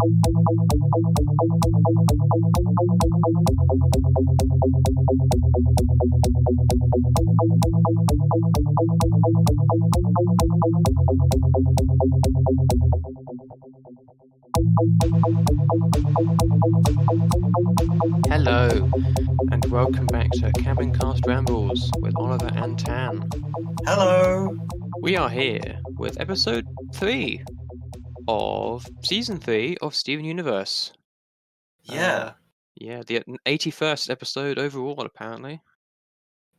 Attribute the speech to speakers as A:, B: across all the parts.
A: Hello, and welcome back to Cabincast Rambles with Oliver and Tan.
B: Hello.
A: We are here with episode 3 of season 3 of Steven Universe.
B: Yeah.
A: The 81st episode overall, apparently.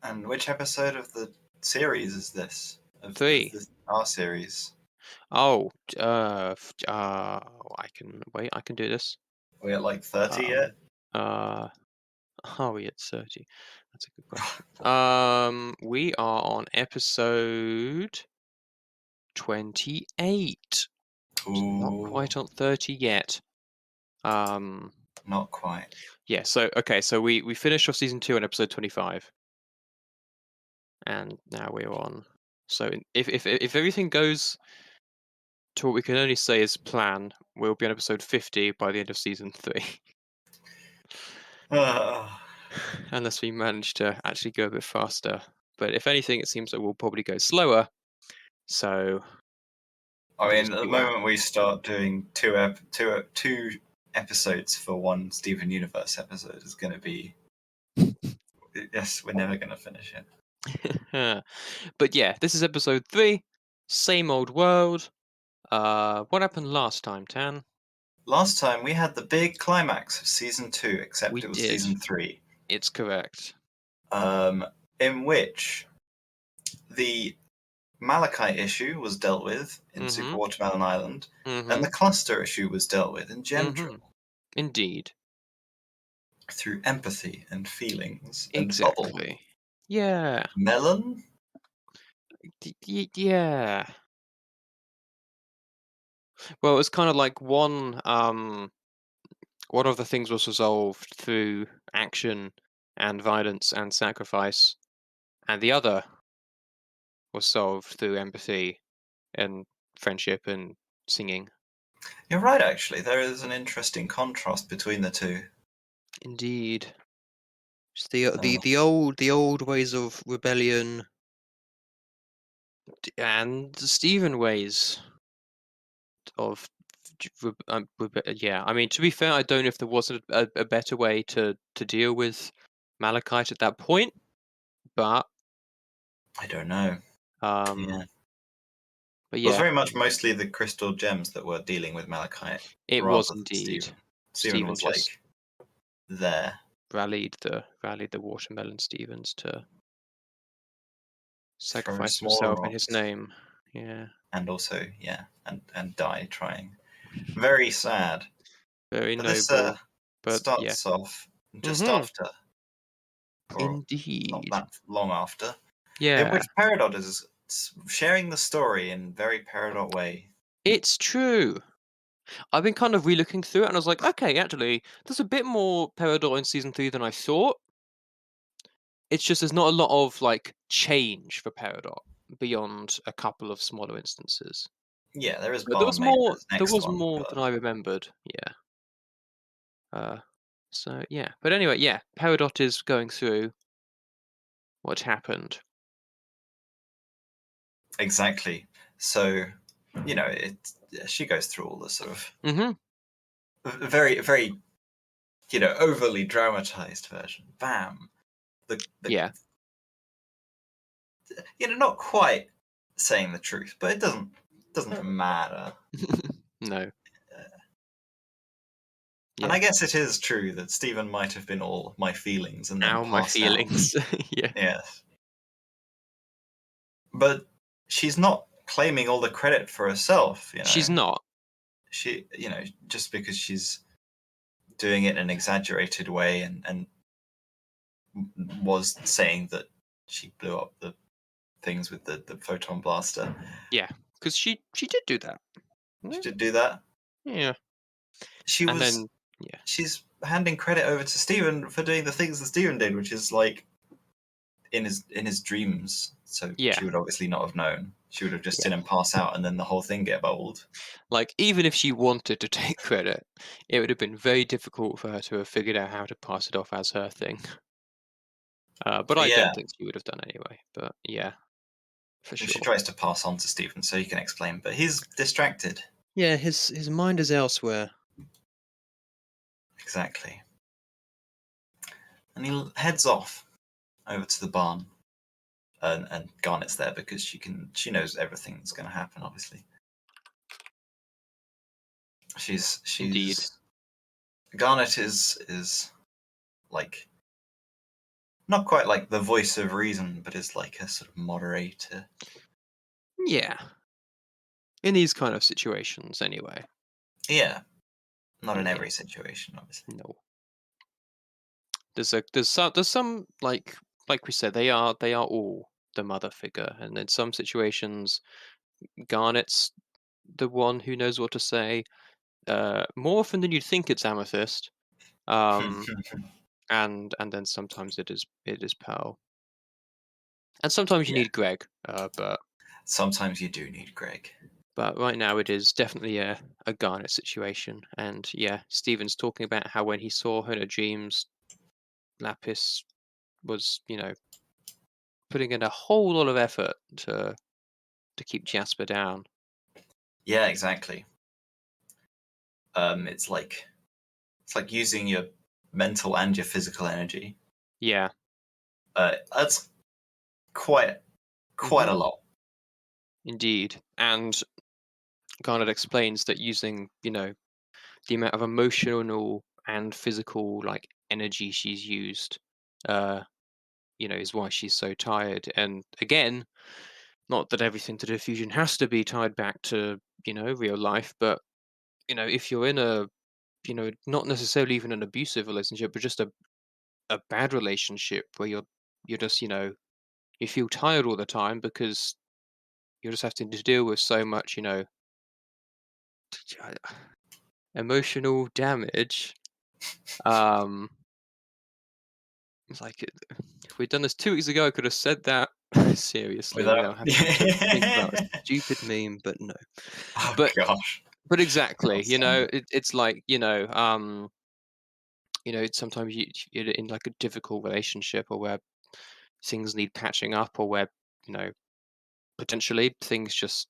B: And which episode of the series is this?
A: Three.
B: Our series.
A: I can do this.
B: Are we at like 30 yet?
A: Are we at 30? That's a good question. We are on episode 28.
B: Ooh.
A: Not quite on 30 yet.
B: Not quite.
A: Yeah, so we finished off season 2 on episode 25. And now we're on. So if everything goes to what we can only say is plan, we'll be on episode 50 by the end of season 3. Unless we manage to actually go a bit faster. But if anything, it seems like we'll probably go slower. So
B: I mean, at the moment we start doing two episodes for one Steven Universe episode is going to be... Yes, we're never going to finish it.
A: But yeah, this is episode 3. Same old world. What happened last time, Tan?
B: Last time we had the big climax of season 2, except it was season 3.
A: It's correct.
B: In which the Malachite issue was dealt with in Super Watermelon Island, and the cluster issue was dealt with in Gem.
A: Indeed.
B: Through empathy and feelings and
A: exactly.
B: Bubble.
A: Yeah.
B: Melon?
A: Yeah. Well, it's kind of like one of the things was resolved through action and violence and sacrifice, and the other was solved through empathy and friendship and singing.
B: You're right, actually. There is an interesting contrast between the two.
A: Indeed. Just the old ways of rebellion and the Steven ways of yeah. I mean, to be fair, I don't know if there wasn't a better way to deal with Malachite at that point, but
B: I don't know.
A: yeah. But
B: yeah, it was very much mostly the crystal gems that were dealing with Malachite.
A: It was indeed.
B: Steven was just like there.
A: Rallied the watermelon Stevens to sacrifice himself in his name. Yeah.
B: And also, and die trying. Very sad.
A: Very
B: but
A: noble.
B: But starts off just after.
A: Indeed.
B: Not that long after.
A: Yeah.
B: In which Peridot is sharing the story in a very Peridot way.
A: It's true. I've been kind of re-looking through it, and I was like, okay, actually, there's a bit more Peridot in season 3 than I thought. It's just there's not a lot of like change for Peridot beyond a couple of smaller instances.
B: Yeah, there is.
A: But there was more. There was more than I remembered. Yeah. So yeah. But anyway, yeah. Peridot is going through what happened.
B: Exactly. So, she goes through all the sort of very, very, overly dramatized version. Bam.
A: Yeah.
B: Not quite saying the truth, but it doesn't matter.
A: No.
B: And I guess it is true that Steven might have been all my feelings and then
A: All my feelings.
B: Yeah. Yes. But she's not claiming all the credit for herself.
A: She's not.
B: She, just because she's doing it in an exaggerated way and was saying that she blew up the things with the photon blaster.
A: Yeah, because she did do that.
B: She did do that.
A: Yeah.
B: She's handing credit over to Steven for doing the things that Steven did, which is like in his dreams. So
A: Yeah.
B: she would obviously not have known. She would have just
A: Yeah.
B: seen him pass out, and then the whole thing get bowled.
A: Like, even if she wanted to take credit, it would have been very difficult for her to have figured out how to pass it off as her thing. But I
B: Yeah,
A: don't think she would have done anyway. But yeah, for
B: and she
A: sure.
B: tries to pass on to Stephen so he can explain, but he's distracted.
A: Yeah, his mind is elsewhere.
B: Exactly. And he heads off over to the barn, and Garnet's there because she knows everything that's going to happen. Obviously,
A: Indeed.
B: she's Garnet is like not quite like the voice of reason, but is like a sort of moderator.
A: Yeah. In these kind of situations, anyway.
B: Yeah, not in
A: Yeah.
B: every situation, obviously.
A: No. There's some like we said, they are all the mother figure, and in some situations, Garnet's the one who knows what to say. More often than you'd think, it's Amethyst. Um, and then sometimes it is Pearl, and sometimes you
B: Yeah,
A: need Greg. But
B: sometimes you do need Greg.
A: right now it is definitely a Garnet situation. And yeah, Steven's talking about how when he saw her in her dreams, Lapis was, putting in a whole lot of effort to keep Jasper down.
B: Yeah, exactly. It's like using your mental and your physical energy.
A: Yeah.
B: That's quite
A: hmm
B: a lot.
A: Indeed. And Garnet explains that using, the amount of emotional and physical like energy she's used, uh, is why she's so tired. And again, not that everything to do with fusion has to be tied back to, real life, but if you're in a, not necessarily even an abusive relationship, but just a bad relationship where you're just, you feel tired all the time because you're just having to deal with so much, emotional damage. Um, it's like if we'd done this 2 weeks ago, I could have said that seriously
B: Without
A: without having to think about a stupid meme. But no,
B: oh
A: but
B: gosh,
A: but exactly,
B: God, Sander.
A: it's like sometimes you're in like a difficult relationship or where things need patching up or where you know potentially things just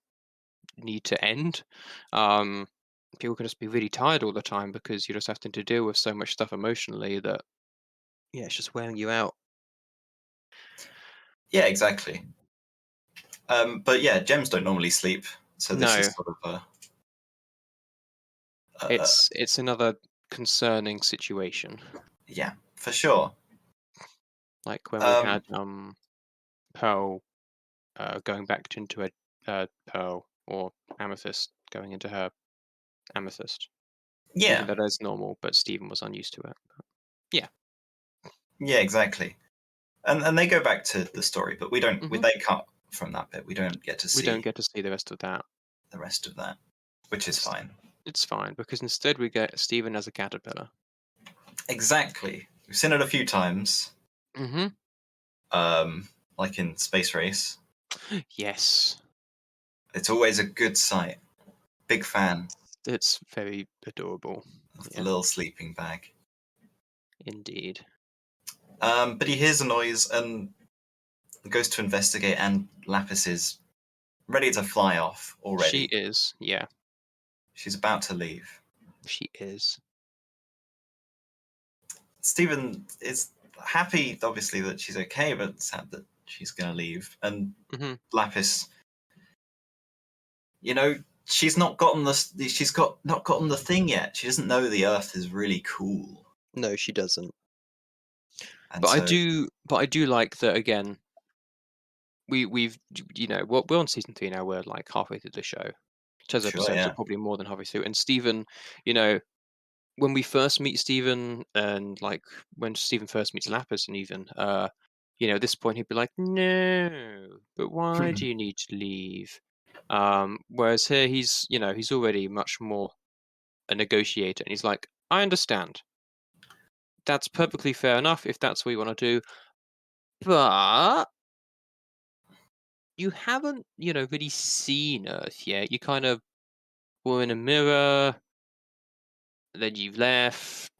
A: need to end. Um, People can just be really tired all the time because you're just having to deal with so much stuff emotionally that yeah, it's just wearing you out.
B: Yeah, exactly. But yeah, gems don't normally sleep, so this is
A: No,
B: sort of a
A: it's another concerning situation.
B: yeah, for sure.
A: Like when we
B: Um,
A: had Pearl going back into a Pearl or Amethyst going into her Amethyst, even
B: yeah,
A: though that's normal, but Stephen was unused to it. Yeah.
B: yeah, exactly. And they go back to the story, but
A: hmm
B: they cut from that bit. We don't get to
A: We don't
B: see
A: get to see the rest of that.
B: the rest of that, which is
A: It's
B: fine.
A: it's fine because instead we get Stephen as a caterpillar.
B: Exactly. We've seen it a few times,
A: hmm
B: um, like in Space Race.
A: Yes,
B: It's always a good sight. Big fan
A: it's very adorable.
B: of the
A: Yeah,
B: little sleeping bag.
A: indeed.
B: But he hears a noise and goes to investigate, and Lapis is ready to fly off
A: She
B: already.
A: is. Yeah,
B: She's about to leave.
A: she is.
B: Stephen is happy, obviously, that she's okay, but sad that she's going to leave. And
A: hmm
B: Lapis, you know, she's not gotten not gotten the thing yet. She doesn't know the Earth is really cool,
A: No, she doesn't.
B: and
A: But I
B: so
A: do. But I do like that again. We've we're on season 3 now. We're like halfway through the show. 10
B: sure,
A: episodes are
B: yeah.
A: probably more than halfway through. And Stephen, you know, when we first meet Stephen, and like when Stephen first meets Lapis, and even at this point he'd be like, "No, but why do you need to leave?" Whereas here he's already much more a negotiator, and he's like, "I understand. That's perfectly fair enough if that's what you want to do. But you haven't, really seen Earth yet. You kind of were in a mirror, then you left,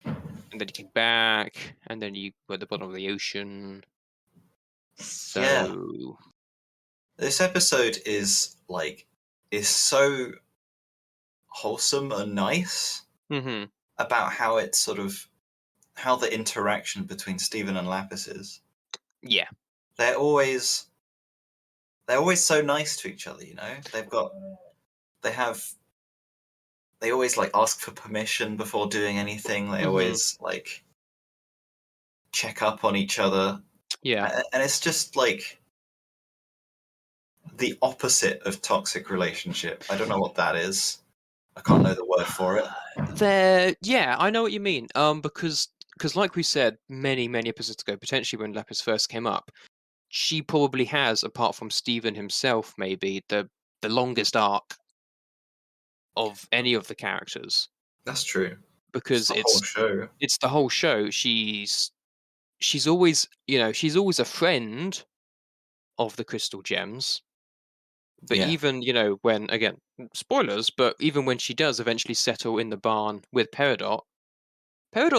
A: and then you came back, and then you were at the bottom of the ocean.
B: Yeah.
A: So,
B: This episode is so wholesome and nice
A: hmm
B: about how it's sort of how the interaction between Stephen and Lapis is.
A: yeah.
B: They're always so nice to each other, you know? They have they always like ask for permission before doing anything. They
A: hmm
B: always like check up on each other.
A: Yeah.
B: And it's just like the opposite of toxic relationship. I don't know what that is. I can't know the word for it.
A: Yeah, I know what you mean. Because like we said many episodes ago, potentially when Lapis first came up, she probably has, apart from Steven himself, maybe the longest arc of any of the characters.
B: That's true. It's
A: Because
B: the whole show.
A: it's the whole show. She's always, she's always a friend of the crystal gems. But
B: Yeah.
A: even, when again, spoilers, but even when she does eventually settle in the barn with Peridot's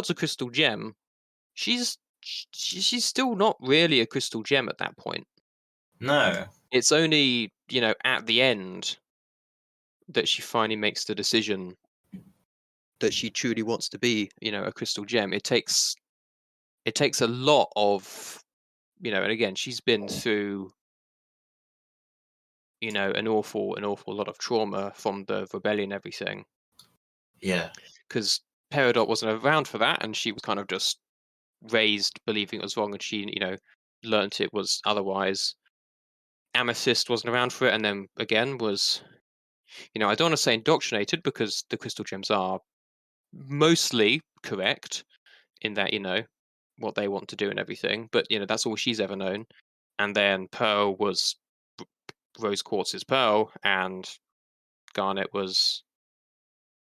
A: a crystal gem. She's still not really a crystal gem at that point.
B: No.
A: It's only, at the end that she finally makes the decision that she truly wants to be, a crystal gem. It takes a lot of, and again, she's been through, an awful lot of trauma from the rebellion and everything.
B: Yeah.
A: Because Peridot wasn't around for that, and she was kind of just raised believing it was wrong, and she, learnt it was otherwise. Amethyst wasn't around for it, and then again was, I don't want to say indoctrinated because the crystal gems are mostly correct in that, what they want to do and everything, but that's all she's ever known. And then Pearl was Rose Quartz's Pearl, and Garnet was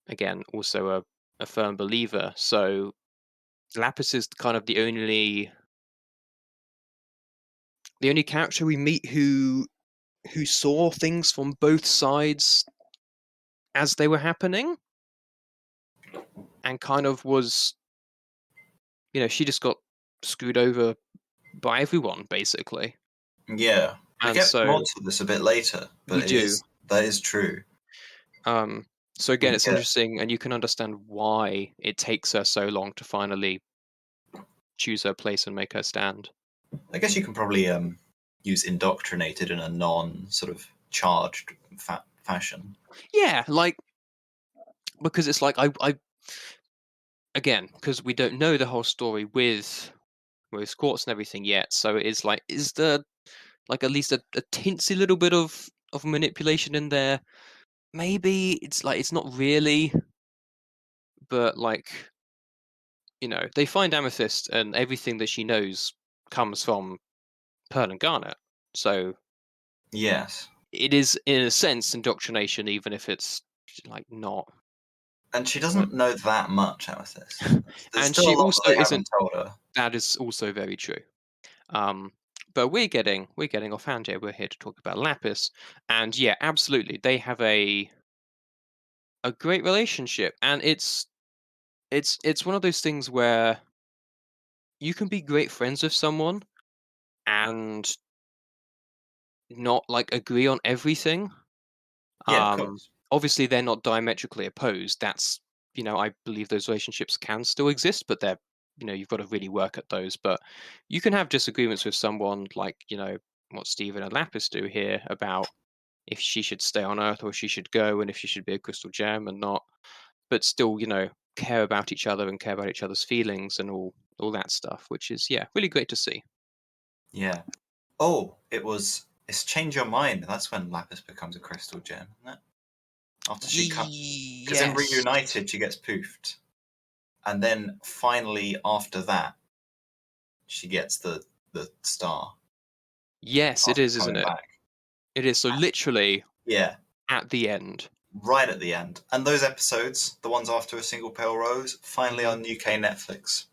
A: again also a firm believer. So Lapis is kind of the only character we meet who saw things from both sides as they were happening, and kind of was, she just got screwed over by everyone basically.
B: Yeah. We
A: And
B: get more
A: so
B: to this a bit later,
A: we
B: but
A: do.
B: that is true.
A: Um, so again,
B: We
A: it's
B: get
A: interesting, and you can understand why it takes her so long to finally choose her place and make her stand.
B: I guess you can probably use indoctrinated in a non sort of charged fashion.
A: Yeah, like because it's like I again because we don't know the whole story with Quartz and everything yet. So it is like, is there like at least a teensy little bit of manipulation in there? Maybe it's like it's not really, but like they find Amethyst, and everything that she knows comes from Pearl and Garnet. So
B: Yes.
A: it is, in a sense, indoctrination, even if it's like not.
B: And she
A: But
B: doesn't know that much, Amethyst. There's
A: and
B: still
A: she
B: a lot that
A: also
B: they
A: isn't.
B: haven't told her.
A: That is also very true. But we're getting off hand here. We're here to talk about Lapis, and yeah, absolutely, they have a great relationship, and it's one of those things where you can be great friends with someone and not like agree on everything.
B: Yeah, of
A: Um,
B: course.
A: Obviously, they're not diametrically opposed. That's, I believe those relationships can still exist, but they're, you've got to really work at those. But you can have disagreements with someone like, what Stephen and Lapis do here about if she should stay on Earth or she should go, and if she should be a crystal gem and not, but still, care about each other and care about each other's feelings and all that stuff, which is, yeah, really great to see.
B: Yeah. Oh, it's Change Your Mind. That's when Lapis becomes a crystal gem, isn't it? After she comes, because in
A: Yes.
B: Reunited she gets poofed, and then finally after that she gets the star
A: Yes, it
B: after
A: is, isn't
B: coming
A: it?
B: back.
A: It is. So literally
B: Yeah,
A: at the end.
B: right at the end. And those episodes, the ones after A Single Pale Rose, finally
A: Mhm.
B: on UK Netflix.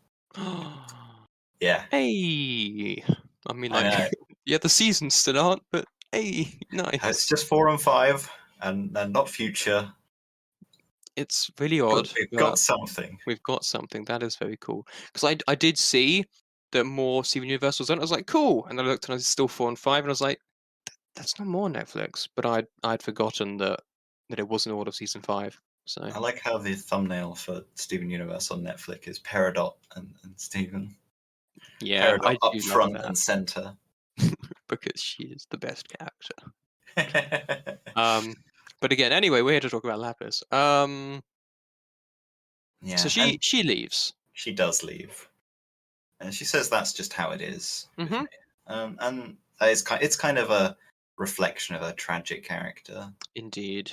B: Yeah,
A: Hey, I mean,
B: I
A: like,
B: know.
A: yeah, the seasons still aren't, but hey,
B: It's
A: nice.
B: just 4 and 5, and not future.
A: It's really
B: But
A: odd,
B: we've got
A: but
B: something.
A: we've got something. That is very cool. Because I did see that more Steven Universe was on. I was like, cool. And I looked and I was still 4 and 5, and I was like, that's not more Netflix. But I'd forgotten that it wasn't all of season 5. So
B: I like how the thumbnail for Steven Universe on Netflix is Peridot and Steven.
A: yeah,
B: Peridot
A: I
B: up
A: do love
B: front
A: that
B: and center.
A: because she is the best character. Um, but again, anyway, we're here to talk about Lapis. So
B: Yeah, and
A: she leaves.
B: she does leave. And she says that's just how it is with
A: Mm-hmm.
B: me. And it's kind of a reflection of a tragic character.
A: Indeed.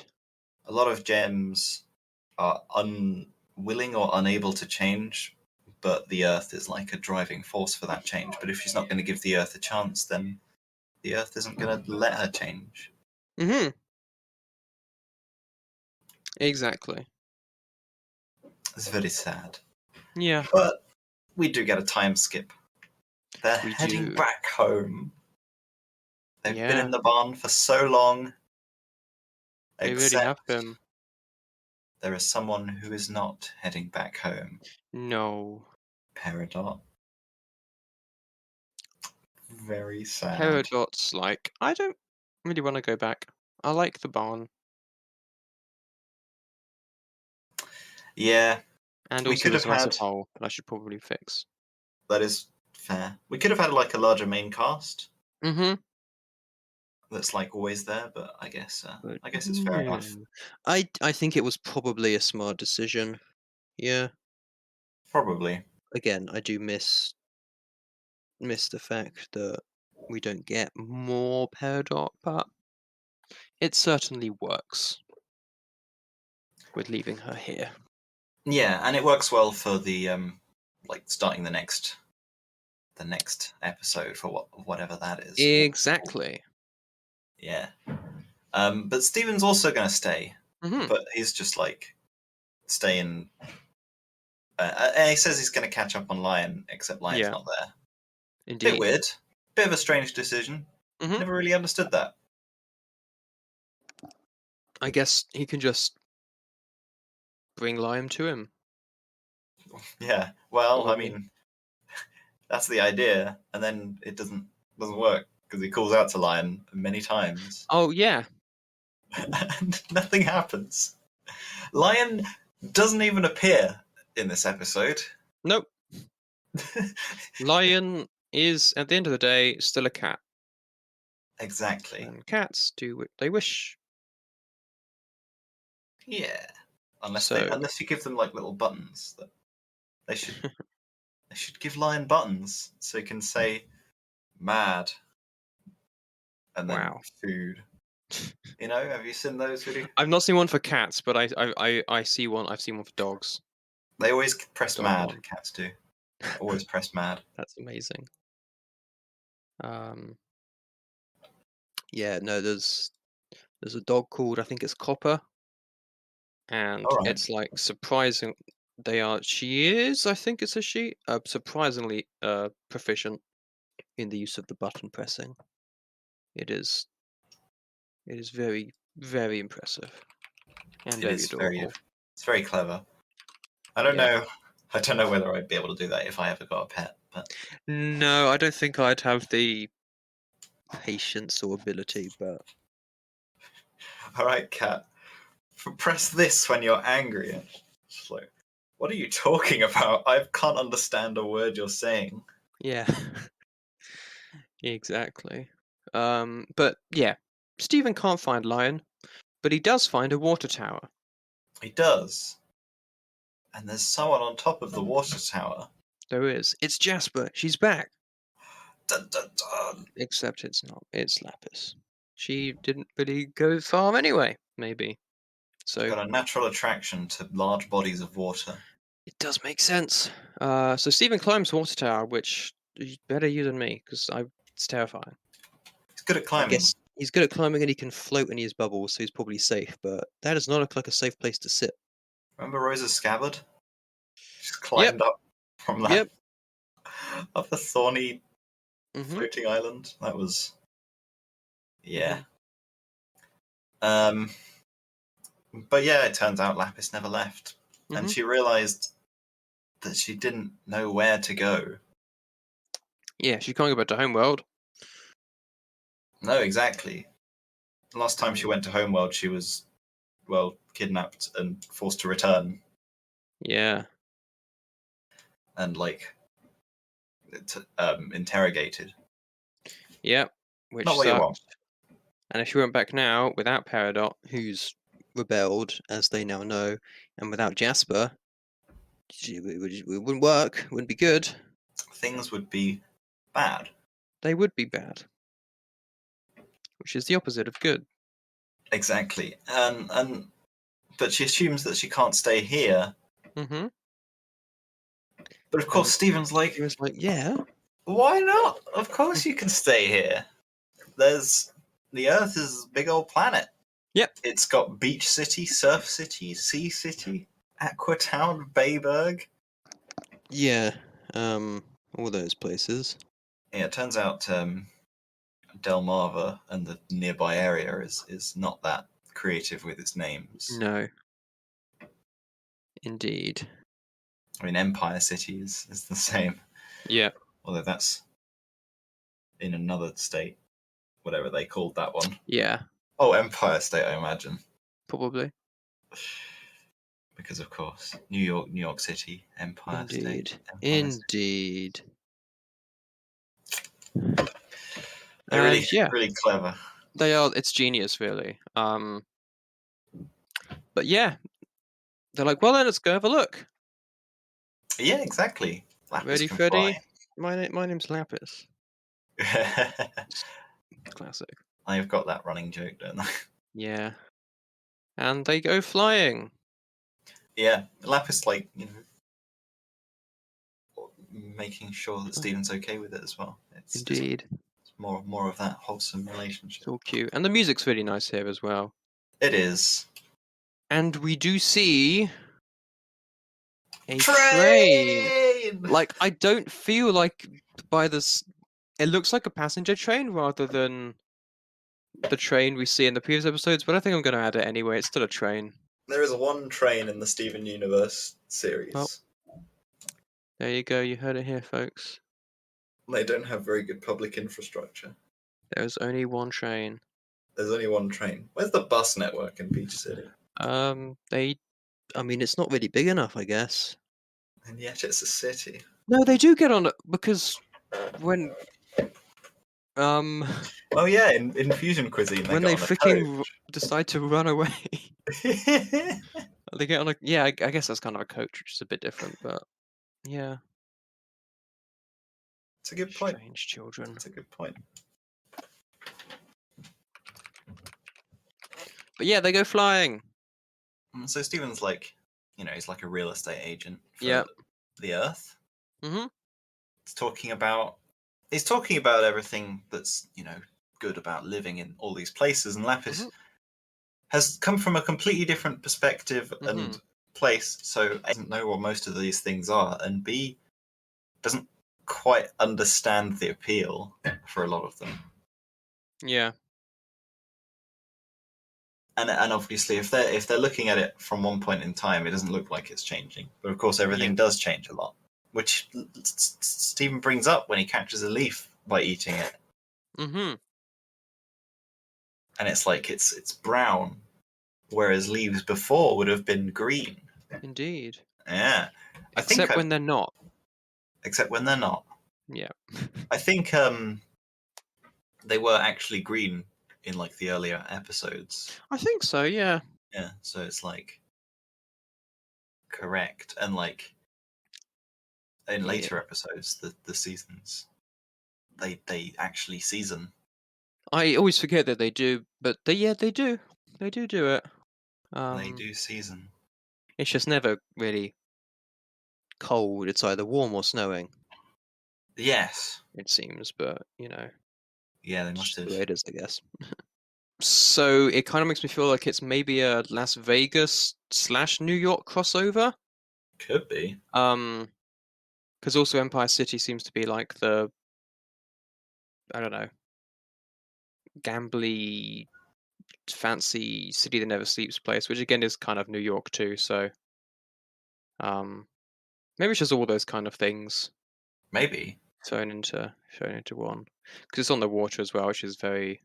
B: A lot of gems are unwilling or unable to change, but the Earth is like a driving force for that change. But if she's not going to give the Earth a chance, then the Earth isn't going to let her change.
A: Mm-hmm. Exactly.
B: It's very sad.
A: Yeah,
B: But we do get a time skip. They're
A: we
B: heading
A: do.
B: back home. They've been
A: Yeah,
B: in the barn for so long,
A: they really have
B: except
A: been.
B: there is someone who is not heading back home.
A: No.
B: Peridot. Very sad.
A: Peridot's like, I don't really want to go back. I like the barn.
B: Yeah,
A: And
B: we
A: also
B: could have
A: there's a massive
B: had.
A: hole that I should probably fix.
B: That is fair. We could have had like a larger main cast
A: Mm-hmm.
B: that's like always there, but
A: But
B: I guess it's fair enough.
A: no. I think it was probably a smart decision. Yeah.
B: Probably.
A: Again, I do miss the fact that we don't get more Peridot, but it certainly works with leaving her here.
B: Yeah, and it works well for the like starting the next episode for whatever that is.
A: Exactly.
B: Yeah. But Steven's also going to stay,
A: Mm-hmm.
B: but he's just like staying. And he says he's going to catch up on Lion, except Lion's
A: Yeah,
B: not there. Bit
A: indeed.
B: weird. Bit of a strange decision.
A: Mm-hmm.
B: Never really understood that.
A: I guess he can just bring Liam to him.
B: Yeah. Well, I
A: Probably.
B: mean, that's the idea, and then it doesn't work because he calls out to Lion many times,
A: Oh yeah.
B: and nothing happens. Lion doesn't even appear in this episode.
A: Nope. Lion is at the end of the day still a cat.
B: Exactly.
A: And cats do what they wish.
B: Yeah.
A: So
B: Unless you give them like little buttons, that they should they should give Lion buttons so he can say mad and then
A: wow.
B: food. You know, have you seen those videos?
A: I've not seen one for cats, but I see one. I've seen one for dogs.
B: They always press
A: Dog
B: mad.
A: one.
B: Cats do. Always press mad.
A: That's amazing. Um yeah, no, there's a dog called I think it's Copper, and
B: All right.
A: it's like surprising she is, I think it's a she, surprisingly proficient in the use of the button pressing. It is it is very, very impressive and
B: It
A: very
B: is very.
A: adorable.
B: It's very clever. I don't
A: Yeah.
B: know. I don't know whether I'd be able to do that if I ever got a pet. But
A: No, I don't think I'd have the patience or ability, but
B: all right, cat. Press this when you're angry. And it's like, what are you talking about? I can't understand a word you're saying.
A: yeah, exactly. But yeah, Stephen can't find Lion, but he does find a water tower.
B: He does. And there's someone on top of the water tower.
A: There is. It's Jasper. She's back.
B: Dun, dun, dun.
A: Except it's not. It's Lapis. She didn't really go far anyway, maybe.
B: She's
A: So
B: got a natural attraction to large bodies of water.
A: it does make sense. So Stephen climbs the water tower, which is better you than me, because it's terrifying.
B: He's good at
A: I
B: climbing.
A: guess he's good at climbing and he can float in his bubbles, so he's probably safe, but that does not look like a safe place to sit.
B: Remember Rosa's scabbard? She's
A: Yep,
B: climbed up from that.
A: yep.
B: of a thorny
A: Mm-hmm.
B: floating island. That was, yeah.
A: Mm-hmm.
B: But yeah, it turns out Lapis never left, and
A: Mm-hmm.
B: she realized that she didn't know where to go.
A: Yeah, she can't go back to Homeworld.
B: No, exactly. The last time she went to Homeworld, she was, well, kidnapped and forced to return,
A: Yeah.
B: and interrogated.
A: Yep. Which
B: Not what you want.
A: sucks. And if she went back now without Peridot, who's rebelled, as they now know, and without Jasper, it wouldn't work. Wouldn't be good.
B: Things would be bad.
A: They would be bad. Which is the opposite of good.
B: Exactly. But she assumes that she can't stay here.
A: Mm-hmm.
B: But of course, Stephen's like,
A: He was like, yeah.
B: why not? Of course you can stay here. The Earth is a big old planet.
A: Yep.
B: It's got Beach City, Surf City, Sea City, Aqua Town, Bayberg.
A: Yeah. All those places.
B: Yeah, it turns out Delmarva and the nearby area is not that creative with its names.
A: No. Indeed.
B: I mean, Empire City is the same.
A: Yeah.
B: Although that's in another state, whatever they called that one.
A: Yeah.
B: Oh, Empire State, I imagine.
A: Probably.
B: Because of course, New York City, Empire
A: Indeed.
B: State. Empire State.
A: Indeed.
B: They're really,
A: yeah,
B: really clever.
A: they are. It's genius, really. But yeah, they're like, well, then let's go have a look.
B: Yeah, exactly. Lapis
A: Ready,
B: can
A: Freddy?
B: fly.
A: My name's Lapis. Classic.
B: I've got that running joke, don't I?
A: Yeah. And they go flying.
B: Yeah, Lapis, making sure that Stephen's okay with it as well.
A: Indeed.
B: It's more of that wholesome relationship.
A: It's all cute. And the music's really nice here as well.
B: It is.
A: And we do see a train. Like, I don't feel like by this... It looks like a passenger train rather than the train we see in the previous episodes, but I think I'm going to add it anyway. It's still a train.
B: There is one train in the Steven Universe series.
A: Well, there you go. You heard it here, folks.
B: They don't have very good public infrastructure.
A: There's only one train.
B: There's only one train. Where's the bus network in Beach City?
A: I mean, it's not really big enough, I guess.
B: And yet it's a city.
A: No, they do get on it because when
B: Oh yeah, in fusion cuisine
A: when they freaking decide to run away, they get on a I guess that's kind of a coach, which is a bit different, but yeah.
B: It's a good point.
A: Strange children.
B: It's a good point.
A: But yeah, they go flying.
B: So Stephen's like, he's like a real estate agent for the Earth.
A: Mm-hmm.
B: He's talking about everything that's, good about living in all these places, and Lapis has come from a completely different perspective and place, so A doesn't know what most of these things are, and B doesn't quite understand the appeal for a lot of them.
A: Yeah.
B: And obviously, if they're looking at it from one point in time, it doesn't look like it's changing. But of course, everything does change a lot, which Stephen brings up when he catches a leaf by eating it.
A: Mm-hmm.
B: And it's like it's brown, whereas leaves before would have been green.
A: Indeed.
B: Yeah.
A: Except when they're not.
B: Except when they're not.
A: Yeah.
B: I think they were actually green in like the earlier episodes.
A: I think so, yeah.
B: Yeah, so it's like correct. And like in later episodes, the seasons, they actually season.
A: I always forget that they do, but they do. They do it.
B: They do season.
A: It's just never really cold. It's either warm or snowing.
B: Yes.
A: It seems, but
B: Yeah, they must have.
A: The way it is, I guess. So it kind of makes me feel like it's maybe a Las Vegas / New York crossover.
B: Could be.
A: Because also Empire City seems to be like the, I don't know, gambly, fancy city that never sleeps place, which again is kind of New York too. So um, maybe it's just all those kind of things
B: Maybe.
A: thrown into one. Because it's on the water as well, which is very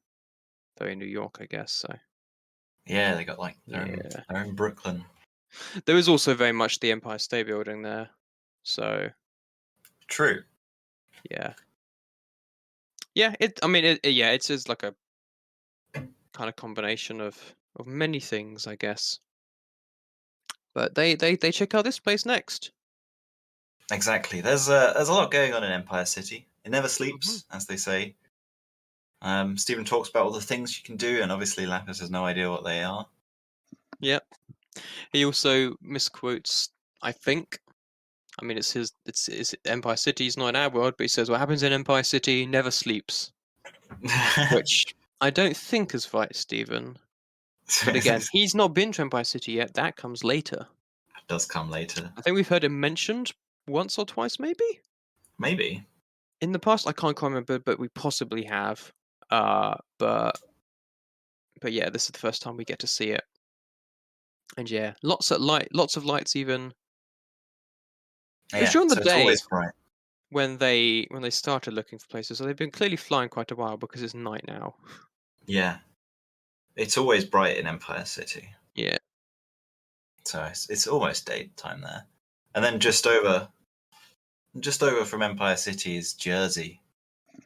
A: very New York, I guess. So
B: Yeah, they got like
A: yeah,
B: they're in Brooklyn.
A: there is also very much the Empire State Building there. So
B: True.
A: yeah, yeah. I mean, yeah, it's just like a kind of combination of many things, I guess. But they check out this place next.
B: Exactly. There's a lot going on in Empire City. It never
A: Hmm.
B: sleeps, as they say. Stephen talks about all the things you can do, and obviously Lapis has no idea what they are.
A: Yep. He also misquotes, I think. I mean, it's Empire City is not in our world, but he says what happens in Empire City never sleeps, which I don't think is right, Stephen. But again,
B: It
A: he's not been to Empire City yet. That comes later.
B: does come later.
A: I think we've heard it mentioned once or twice, maybe
B: Maybe.
A: in the past. I can't quite remember, but we possibly have. But yeah, this is the first time we get to see it, and yeah, lots of lights. Even it was
B: Yeah,
A: during the
B: so it's
A: day
B: always bright.
A: when they started looking for places. So they've been clearly flying quite a while because it's night now.
B: Yeah, it's always bright in Empire City.
A: Yeah.
B: So it's almost daytime there. And then just over from Empire City is Jersey,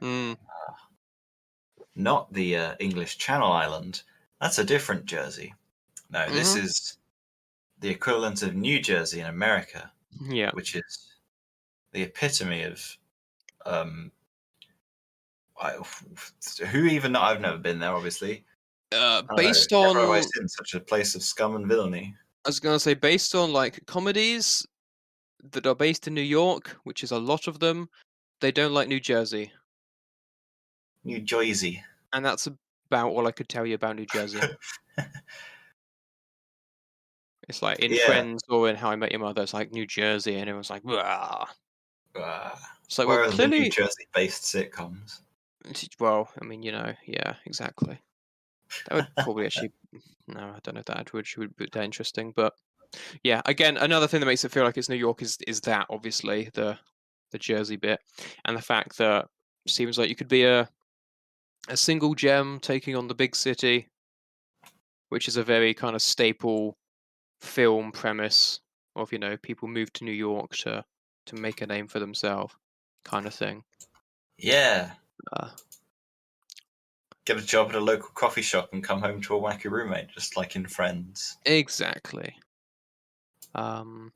A: Mm.
B: not the English Channel Island. That's a different Jersey. No, this
A: Mhm.
B: is the equivalent of New Jersey in America,
A: Yeah.
B: which is the epitome of um, I, who even I've never been there. Obviously, I don't know.
A: Based
B: Never have I
A: on,
B: seen such a place of scum and villainy.
A: I was gonna say, based on like comedies that are based in New York, which is a lot of them, they don't like New Jersey,
B: New Jersey.
A: and that's about all I could tell you about New Jersey. It's like in
B: Yeah.
A: Friends or in How I Met Your Mother, it's like New Jersey, and everyone's like, "Wah."
B: Uh,
A: It's like, well,
B: where are the New
A: clearly,
B: Jersey-based sitcoms?
A: well, I mean, yeah, exactly. That would probably actually, no, I don't know if that would be that interesting, but yeah, again, another thing that makes it feel like it's New York is that obviously the Jersey bit, and the fact that seems like you could be a single gem taking on the big city, which is a very kind of staple film premise of people move to New York to make a name for themselves, kind of thing.
B: Yeah.
A: Uh,
B: Get a job at a local coffee shop and come home to a wacky roommate, just like in Friends.
A: exactly. Um,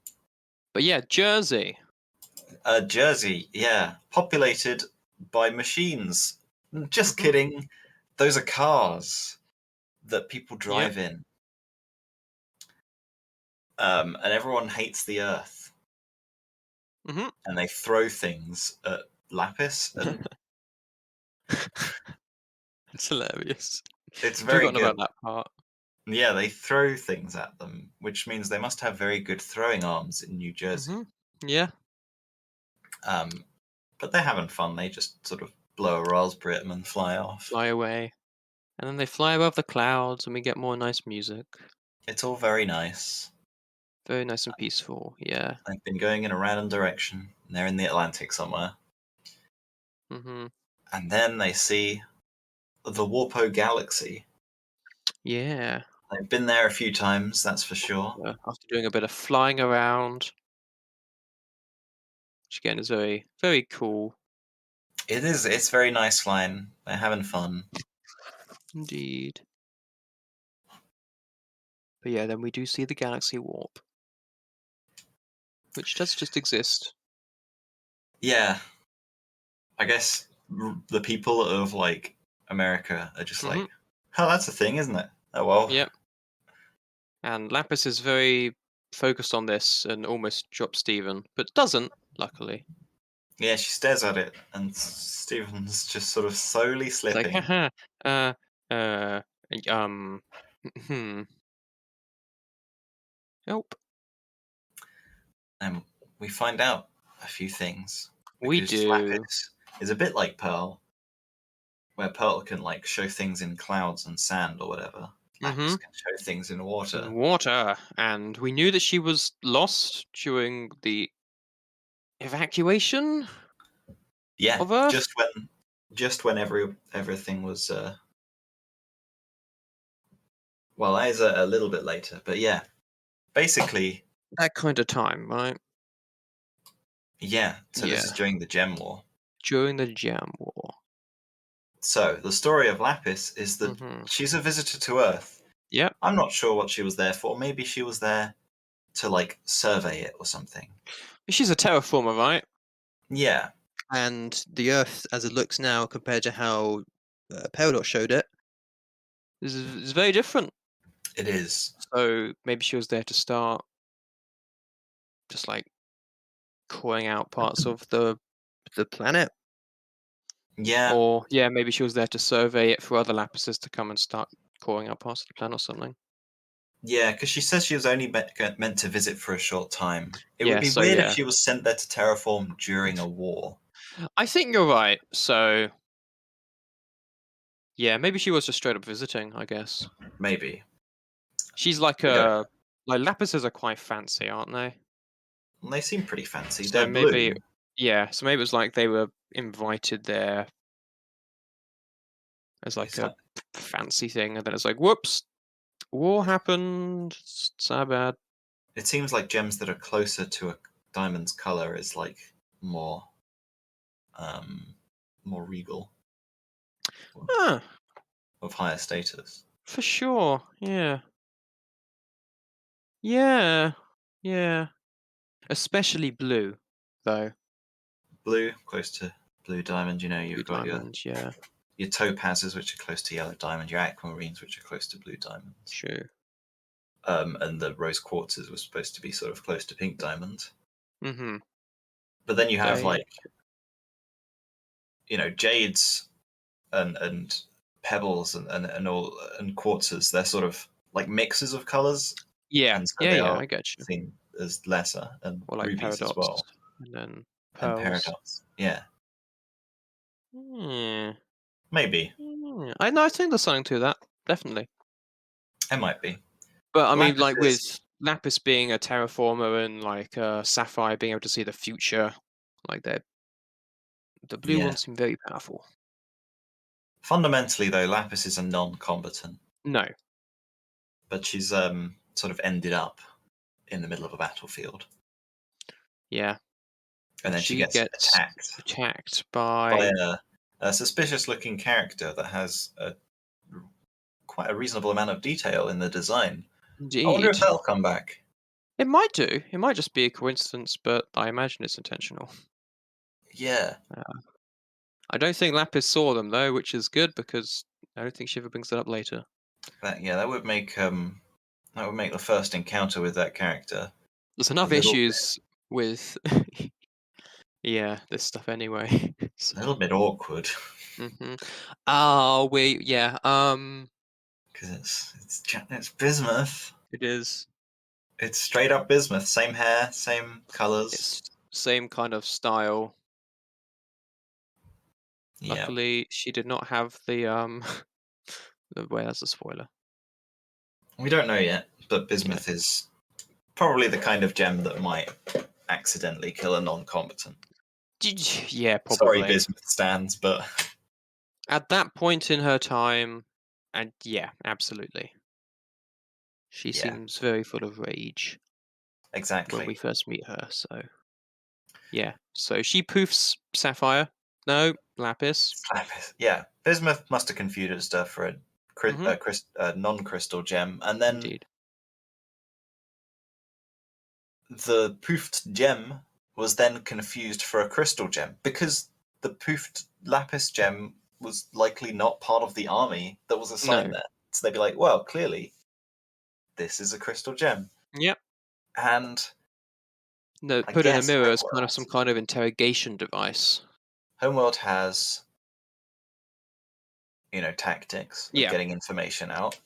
A: but yeah, Jersey.
B: Jersey, yeah, populated by machines. Just
A: Hmm.
B: kidding. Those are cars that people
A: Yep.
B: drive in. And everyone hates the Earth,
A: Hmm.
B: and they throw things at Lapis, and
A: It's hilarious.
B: it's
A: I've
B: very
A: forgotten about
B: good.
A: that part.
B: Yeah, they throw things at them, which means they must have very good throwing arms in New Jersey.
A: Hmm. Yeah.
B: Um, but they're having fun. They just sort of blow a raspberry at them and fly off.
A: Fly away. And then they fly above the clouds and we get more nice music.
B: It's all very nice.
A: Very nice and peaceful. Yeah.
B: They've been going in a random direction. And they're in the Atlantic somewhere.
A: Hmm.
B: And then they see the Warpo Galaxy.
A: Yeah.
B: They've been there a few times, that's for sure.
A: After doing a bit of flying around, which again is very, very cool.
B: It's very nice flying. They're having fun.
A: Indeed. But yeah, then we do see the galaxy warp, which does just exist.
B: Yeah, I guess the people of like America are just
A: Hmm.
B: like, oh, that's a thing, isn't it? Oh well.
A: Yep. And Lapis is very focused on this and almost drops Steven, but doesn't, luckily.
B: Yeah, she stares at it, and Steven's just sort of slowly
A: It's like,
B: slipping.
A: haha, uh, uh, um, hmm, nope.
B: And we find out. a few things.
A: We
B: Because
A: do.
B: Lapis is a bit like Pearl, where Pearl can like show things in clouds and sand or whatever.
A: Mm-hmm.
B: Lapis can show things in water.
A: In water, and we knew that she was lost during the evacuation
B: Yeah,
A: of Earth.
B: just when everything was well, that is a little bit later, but yeah, basically,
A: That kind of time, right?
B: yeah. So this is
A: Yeah,
B: during the Gem War.
A: during the Jam War.
B: So the story of Lapis is that
A: Mm-hmm.
B: she's a visitor to Earth.
A: Yep.
B: I'm not sure what she was there for. Maybe she was there to like survey it or something.
A: She's a terraformer, right?
B: Yeah,
A: And the Earth, as it looks now, compared to how Peridot showed it, is very different.
B: it is.
A: So maybe she was there to start just like coring out parts of the planet.
B: Yeah,
A: Or yeah, maybe she was there to survey it for other Lapises to come and start coring out parts of the planet or something.
B: yeah, because she says she was only meant to visit for a short time. It would
A: Yeah,
B: be
A: so
B: weird if
A: yeah.
B: she was sent there to terraform during a war.
A: I think you're right. So yeah, maybe she was just straight up visiting, I guess.
B: Maybe.
A: She's like
B: We don't
A: a like Lapises are quite fancy, aren't they?
B: know. They seem pretty fancy.
A: So
B: They're
A: maybe
B: blue.
A: yeah, so maybe it was like they were invited there as like
B: It's
A: a
B: like,
A: fancy thing, and then it's like, whoops, war happened. It's so bad.
B: it seems like gems that are closer to a diamond's color is like more um more regal,
A: Ah,
B: of higher status.
A: for sure. Yeah. Yeah. Yeah. Especially blue, though.
B: Blue, close to blue diamond,
A: Blue
B: you've got
A: diamond, yeah.
B: your topazes, which are close to yellow diamond, your aquamarines, which are close to blue diamonds.
A: True.
B: And the rose quartzes were supposed to be sort of close to pink diamond.
A: Mm-hmm.
B: But then you have
A: They
B: like, jades and pebbles and all and quartzes, they're sort of like mixes of colors,
A: yeah,
B: and so
A: yeah,
B: they
A: yeah,
B: are
A: I get you.
B: seen as lesser, and
A: Or like
B: rubies as
A: paradox
B: well,
A: and then
B: and
A: pearls.
B: paradox. Yeah,
A: Hmm.
B: maybe
A: I know, I think there's something to that. Definitely.
B: it might be.
A: But I mean,
B: Lapis
A: like
B: is,
A: with Lapis being a terraformer and like Sapphire being able to see the future, like the blue
B: yeah.
A: ones seem very powerful.
B: Fundamentally, though, Lapis is a non-combatant,
A: No.
B: but she's sort of ended up in the middle of a battlefield,
A: Yeah.
B: and then she
A: She
B: gets
A: gets
B: attacked
A: attacked
B: by
A: by
B: a suspicious-looking character that has quite a reasonable amount of detail in the design. I wonder if
A: indeed.
B: that'll come back.
A: It might do. It might just be a coincidence, but I imagine it's intentional.
B: Yeah,
A: I don't think Lapis saw them though, which is good because I don't think she ever brings that up later.
B: that would make the first encounter with that character
A: There's
B: a
A: enough
B: little
A: issues with yeah, this stuff anyway. So,
B: a little bit awkward
A: hmm. Oh wait, yeah.
B: because it's bismuth.
A: It is.
B: It's straight up bismuth. Same hair, same colors.
A: It's same kind of style.
B: Yeah,
A: Luckily, she did not have the the where's the spoiler?
B: we don't know yet, but
A: Yeah.
B: bismuth is probably the kind of gem that might accidentally kill a non-combatant.
A: Yeah,
B: Sorry,
A: probably.
B: bismuth stands, but
A: At that point in her time, and yeah, absolutely. She
B: yeah,
A: seems very full of rage when we
B: exactly.
A: first meet her, so yeah. So she poofs Sapphire. No, Lapis.
B: Yeah, bismuth must have confused her for
A: Mm-hmm.
B: a non-crystal gem, and then
A: Indeed.
B: the poofed gem was then confused for a crystal gem because the poofed lapis gem was likely not part of the army that was assigned
A: No.
B: there. So they'd be like, well, clearly this is a crystal gem.
A: Yep.
B: And
A: No,
B: I
A: put in a
B: guess
A: mirror as kind of some
B: Homeworld,
A: kind of interrogation device.
B: Homeworld has, tactics of
A: Yeah.
B: getting information out.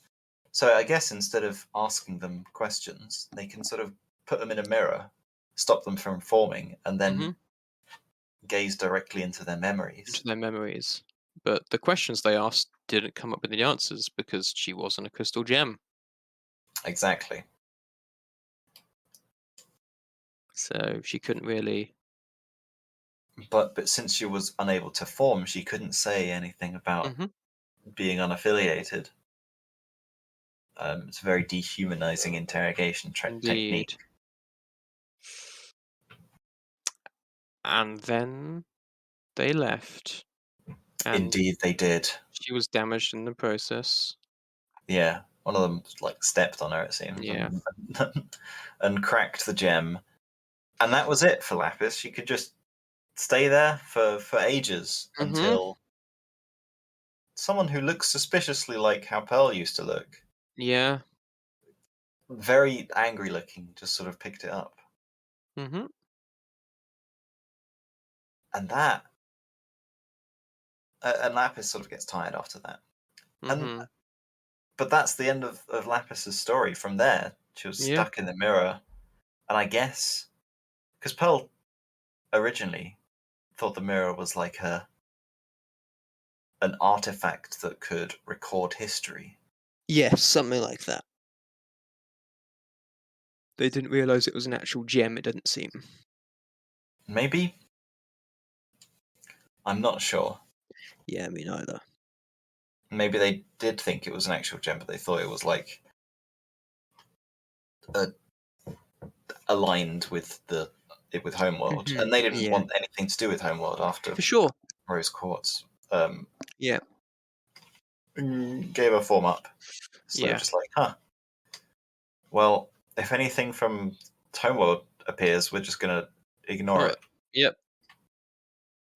B: So I guess instead of asking them questions, they can sort of put them in a mirror, stop them from forming, and
A: Mm-hmm.
B: then gaze directly into their
A: into
B: memories.
A: their memories. But the questions they asked didn't come up with any answers because she wasn't a crystal gem.
B: Exactly.
A: So she couldn't really.
B: But since she was unable to form, she couldn't say anything about
A: Hmm.
B: being unaffiliated. It's a very dehumanizing interrogation technique.
A: Indeed. And then they left, and
B: Indeed, they did.
A: she was damaged in the process.
B: Yeah, one of them like stepped on her, it seems,
A: Yeah.
B: and cracked the gem. And that was it for Lapis. She could just stay there for ages
A: Hmm.
B: until someone who looks suspiciously like how Pearl used to look,
A: Yeah.
B: very angry looking, just sort of picked it up.
A: Hmm.
B: And and Lapis sort of gets tired after that. And
A: Hmm.
B: but that's the end of Lapis's story. From there, she was
A: Yeah.
B: stuck in the mirror, and I guess because Pearl originally thought the mirror was like an artifact that could record history.
A: Yes, something like that. They didn't realize it was an actual gem, it didn't seem.
B: Maybe, I'm not sure.
A: Yeah, me neither.
B: Maybe they did think it was an actual gem, but they thought it was like uh, aligned with Homeworld, and they didn't
A: Yeah,
B: want anything to do with Homeworld after
A: for sure.
B: Rose Quartz
A: Yeah,
B: gave her form up. So they're
A: yeah.
B: just like, huh. Well, if anything from Homeworld appears, we're just gonna ignore
A: Right.
B: it.
A: Yep.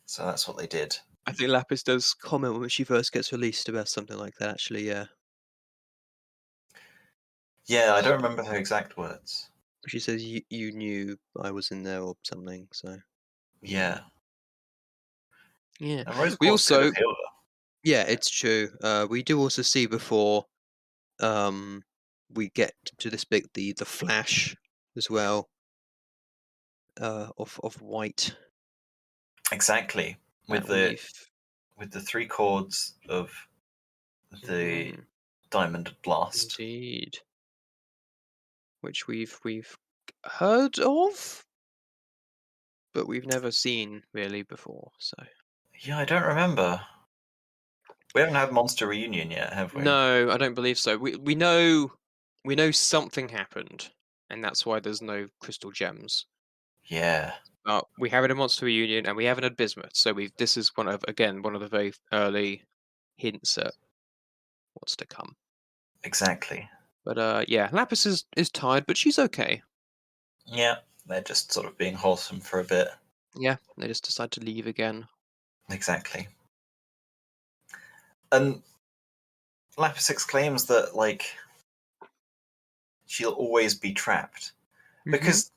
B: So that's what they did.
A: I think Lapis does comment when she first gets released about something like that, actually, yeah.
B: Yeah, I don't remember her exact words.
A: She says, you knew I was in there or something, so.
B: Yeah,
A: Yeah.
B: and Rose
A: We
B: Quartz could have
A: also,
B: healed
A: yeah,
B: her.
A: it's true. We do also see before um, we get to this bit the flash as well of white
B: Exactly. With
A: that
B: the
A: we've.
B: with the three chords of the
A: Mhm,
B: Diamond Blast.
A: indeed. Which we've heard of, but we've never seen really before. So
B: Yeah, I don't remember. We haven't had Monster Reunion yet, have we?
A: no, I don't believe so. We know something happened, and that's why there's no crystal gems.
B: Yeah,
A: But we have it in Monster Reunion, and we haven't had Bismuth. So we this is one of the very early hints at what's to come.
B: exactly.
A: But yeah, Lapis is tired, but she's okay.
B: Yeah, they're just sort of being wholesome for a bit.
A: Yeah, they just decide to leave again.
B: Exactly. And Lapis exclaims that, like, she'll always be trapped.
A: Hmm.
B: Because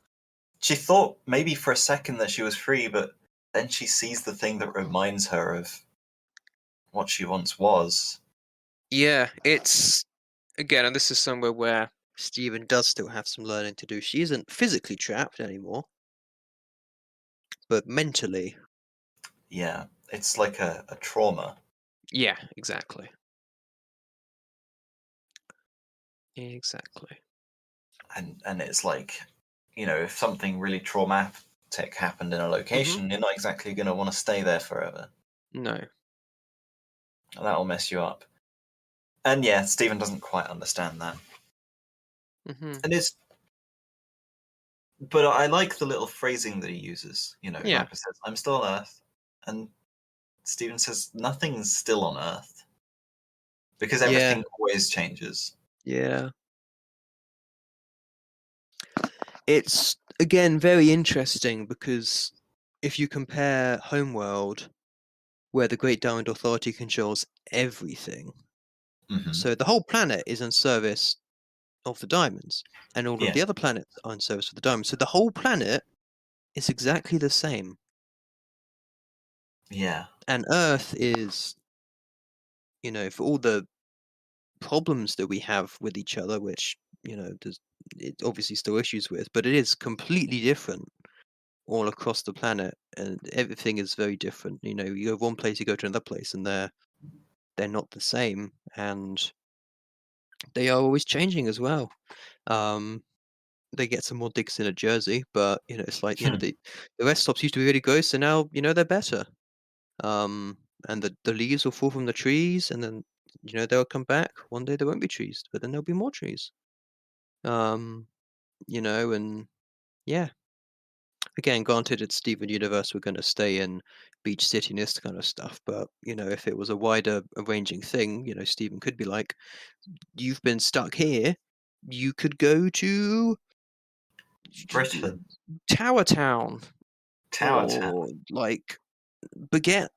B: she thought maybe for a second that she was free, but then she sees the thing that reminds her of what she once was.
A: Yeah, it's again, and this is somewhere where Stephen does still have some learning to do. She isn't physically trapped anymore, but mentally.
B: Yeah, it's like a trauma.
A: Yeah, exactly. Exactly.
B: And it's like, if something really traumatic happened in a
A: Hmm.
B: location, you're not exactly going to want to stay there forever.
A: No.
B: And that'll mess you up. And yeah, Stephen doesn't quite understand that.
A: Hmm.
B: And it's But I like the little phrasing that he uses.
A: Yeah.
B: Lapis says, "I'm still on Earth," and Stephen says, "Nothing's still on Earth because
A: Yeah.
B: everything always changes."
A: Yeah. It's again very interesting because if you compare Homeworld, where the Great Diamond Authority controls everything,
B: Hmm.
A: so the whole planet is in service of the diamonds, and all of the
B: Yes.
A: other planets are in service of the diamonds. So the whole planet is exactly the same,
B: Yeah.
A: and Earth is, for all the problems that we have with each other, which there's it obviously still issues with, but it is completely different all across the planet, and everything is very different. You know, you go one place, you go to another place, and they're not the same, and they are always changing as well. Um, they get some more digs in at Jersey, but you know, it's like the rest stops used to be really good, so now you know they're better. Um, and the leaves will fall from the trees, and then you know they'll come back. One day there won't be trees, but then there'll be more trees. Um, you know, and yeah, again, granted, it's Steven Universe. We're going to stay in Beach City and this kind of stuff, but you know, if it was a wider arranging thing, you know, Steven could be like, "You've been stuck here. You could go to
B: Britain,
A: Tower Town
B: Tower Town,
A: or like Baguette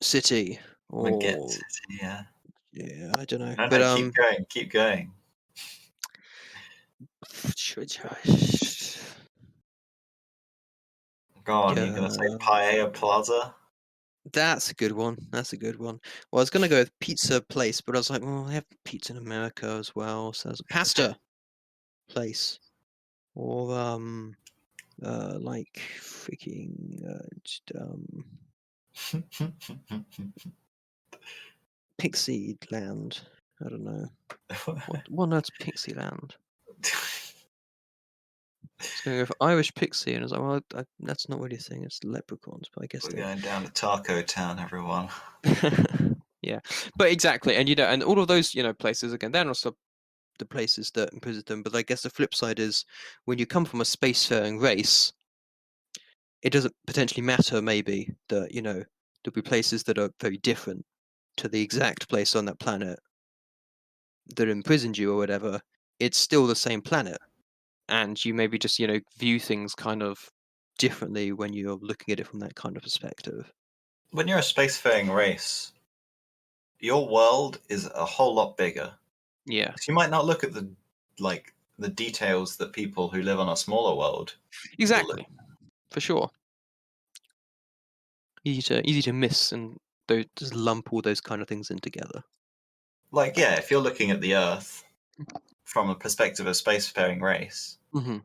A: City
B: Baguette
A: or
B: City. Yeah.
A: yeah, I don't know,
B: No,
A: but
B: no, keep going, keep going. Go on, you're gonna say
A: yeah,
B: Paella Plaza?
A: that's a good one. That's a good one. Well, I was gonna go with pizza place, but I was like, well, they have pizza in America as well, so there's a pasta place or like freaking Pixie Land. I don't know. What on earth's Pixie Land? It's going to go for Irish Pixie, and I was like, well, that's not really a thing. It's leprechauns, but I guess
B: We're
A: they.
B: going down to Taco Town, everyone.
A: Yeah, but exactly, and you know, and all of those, you know, places again, they're not the places that imprisoned them. But I guess the flip side is when you come from a spacefaring race, it doesn't potentially matter maybe that you know there'll be places that are very different to the exact place on that planet that imprisoned you or whatever. It's still the same planet, and you maybe just you know view things kind of differently when you're looking at it from that kind of perspective.
B: When you're a spacefaring race, your world is a whole lot bigger.
A: Yeah,
B: So you might not look at the details that people who live on a smaller world will look.
A: exactly, for sure. Easy to miss and just lump all those kind of things in together.
B: Like, yeah, if you're looking at the Earth from a perspective of spacefaring race,
A: Hmm.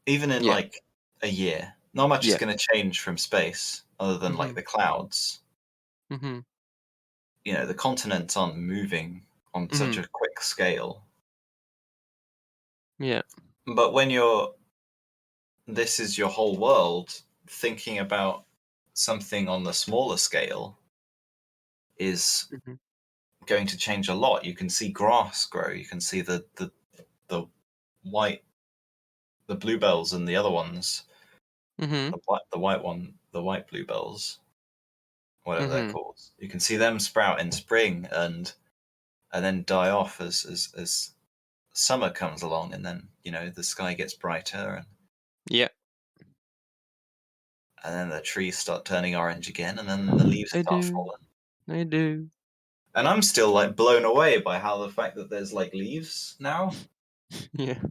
B: even in
A: Yeah,
B: like a year, not much is
A: yeah.
B: going to change from space other than like
A: Hmm.
B: the clouds.
A: Hmm.
B: You know, the continents aren't moving on such
A: Hmm.
B: a quick scale.
A: Yeah.
B: But when this is your whole world, thinking about something on the smaller scale is
A: Hmm.
B: going to change a lot. You can see grass grow. You can see the white, the bluebells and the other ones,
A: Hmm.
B: the white bluebells, whatever they're
A: Hmm.
B: called. You can see them sprout in spring and then die off as summer comes along, and then you know the sky gets brighter
A: Yeah.
B: and then the trees start turning orange again, and then the leaves
A: They
B: start
A: do.
B: falling.
A: They do.
B: And I'm still like blown away by how the fact that there's like leaves now.
A: Yeah.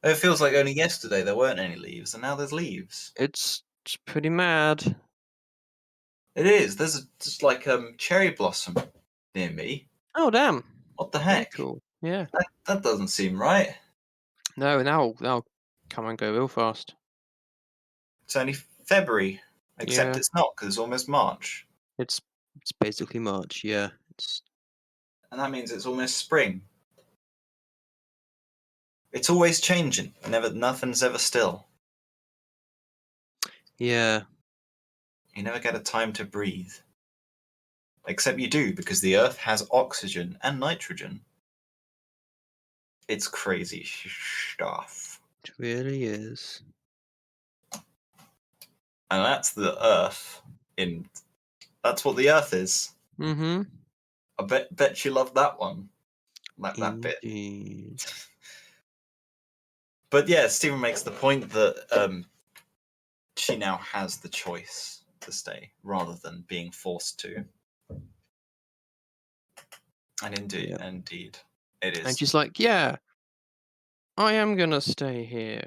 B: It feels like only yesterday there weren't any leaves, and now there's leaves.
A: It's pretty mad.
B: It is. There's just like cherry blossom near me.
A: Oh damn.
B: What the
A: Very
B: heck?
A: cool. Yeah.
B: That doesn't seem right.
A: No, now come and go real fast.
B: It's only February, except
A: Yeah.
B: it's not because it's almost March,
A: It's it's basically March. Yeah. It's
B: and that means it's almost spring. It's always changing. Nothing's ever still.
A: yeah.
B: You never get a time to breathe. Except you do, because the Earth has oxygen and nitrogen. It's crazy stuff.
A: It really is.
B: And that's the Earth in that's what the Earth is.
A: Mm-hmm.
B: I bet you love that one. That bit.
A: Indeed.
B: But yeah, Stephen makes the point that she now has the choice to stay rather than being forced to. And
A: Yeah.
B: indeed, it
A: And
B: is.
A: she's like, yeah, I am gonna stay here.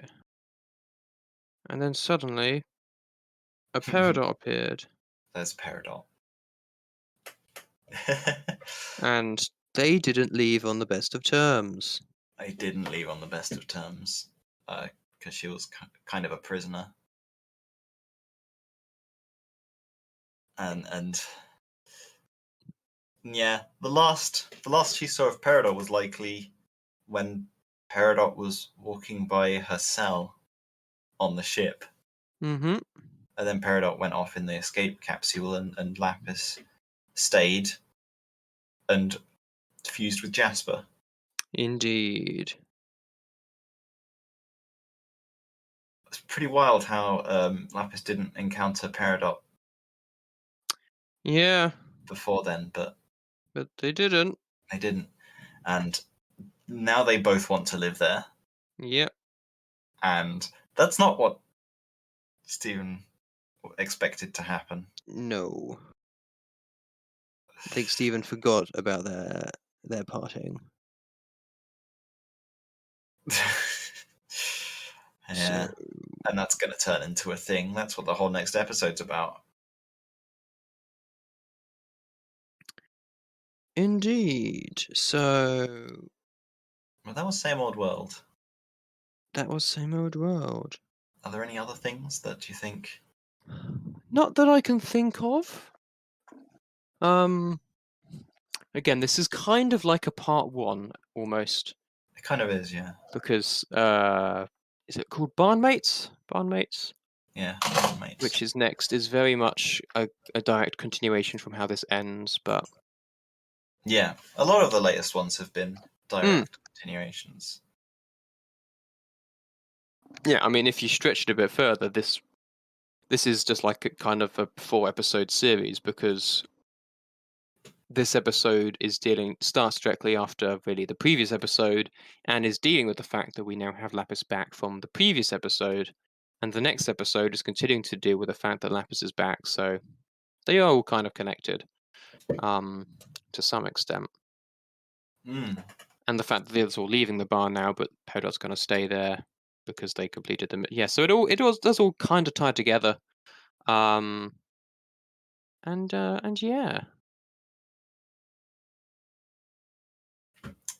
A: And then suddenly a peridot appeared,
B: There's Peridot.
A: and they didn't leave on the best of terms.
B: I didn't leave on the best of terms because she was kind of a prisoner. and yeah, the last she saw of Peridot was likely when Peridot was walking by her cell on the ship.
A: Mm-hmm.
B: And then Peridot went off in the escape capsule, and Lapis stayed and fused with Jasper.
A: Indeed.
B: It's pretty wild how Lapis didn't encounter Peridot
A: Yeah,
B: before then, but
A: they didn't.
B: they didn't. And now they both want to live there.
A: Yep.
B: And that's not what Stephen expected to happen.
A: No. I think Stephen forgot about their parting.
B: Yeah.
A: So,
B: and that's going to turn into a thing. That's what the whole next episode's about.
A: indeed. So
B: Well, that was Same Old World.
A: that was Same Old World.
B: Are there any other things that you think?
A: Not that I can think of. Again, this is kind of like a part one almost.
B: It kind of is, yeah.
A: Because is it called Barnmates? Barnmates?
B: Yeah, mates.
A: Which is next is very much a direct continuation from how this ends, but
B: yeah, a lot of the latest ones have been direct continuations.
A: Yeah, I mean, if you stretch it a bit further, this is just like a kind of a 4-episode series, because this episode starts directly after really the previous episode, and is dealing with the fact that we now have Lapis back from the previous episode, and the next episode is continuing to deal with the fact that Lapis is back. So they are all kind of connected, to some extent. And the fact that the others are all leaving the barn now, but Peridot's going to stay there because they completed them. Yeah, so it does all kind of tie together. And yeah,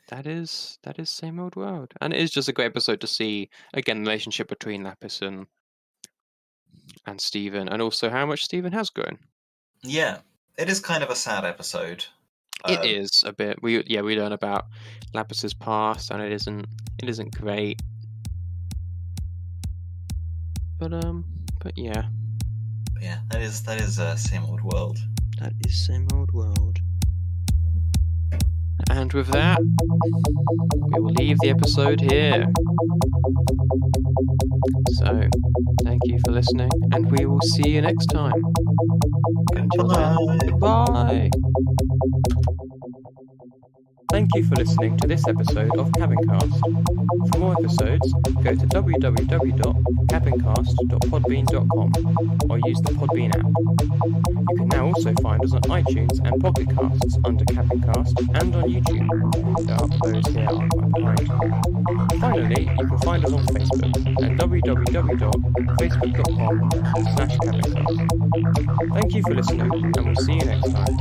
A: that is Same Old World, and it is just a great episode to see again the relationship between Lapis and Stephen, and also how much Stephen has grown.
B: Yeah, it is kind of a sad episode.
A: It is a bit. We learn about Lapis's past, and it isn't great. But yeah.
B: Yeah, that is Same Old World.
A: That is Same Old World. And with that, we will leave the episode here. So, thank you for listening, and we will see you next time. Until then, goodbye. Thank you for listening to this episode of Cabincast. For more episodes, go to www.cabincast.podbean.com or use the Podbean app. You can now also find us on iTunes and Pocket Casts under Cabincast, and on YouTube. The uploads here are quite behind. Finally, you can find us on Facebook at www.facebook.com/Cabincast. Thank you for listening, and we'll see you next time.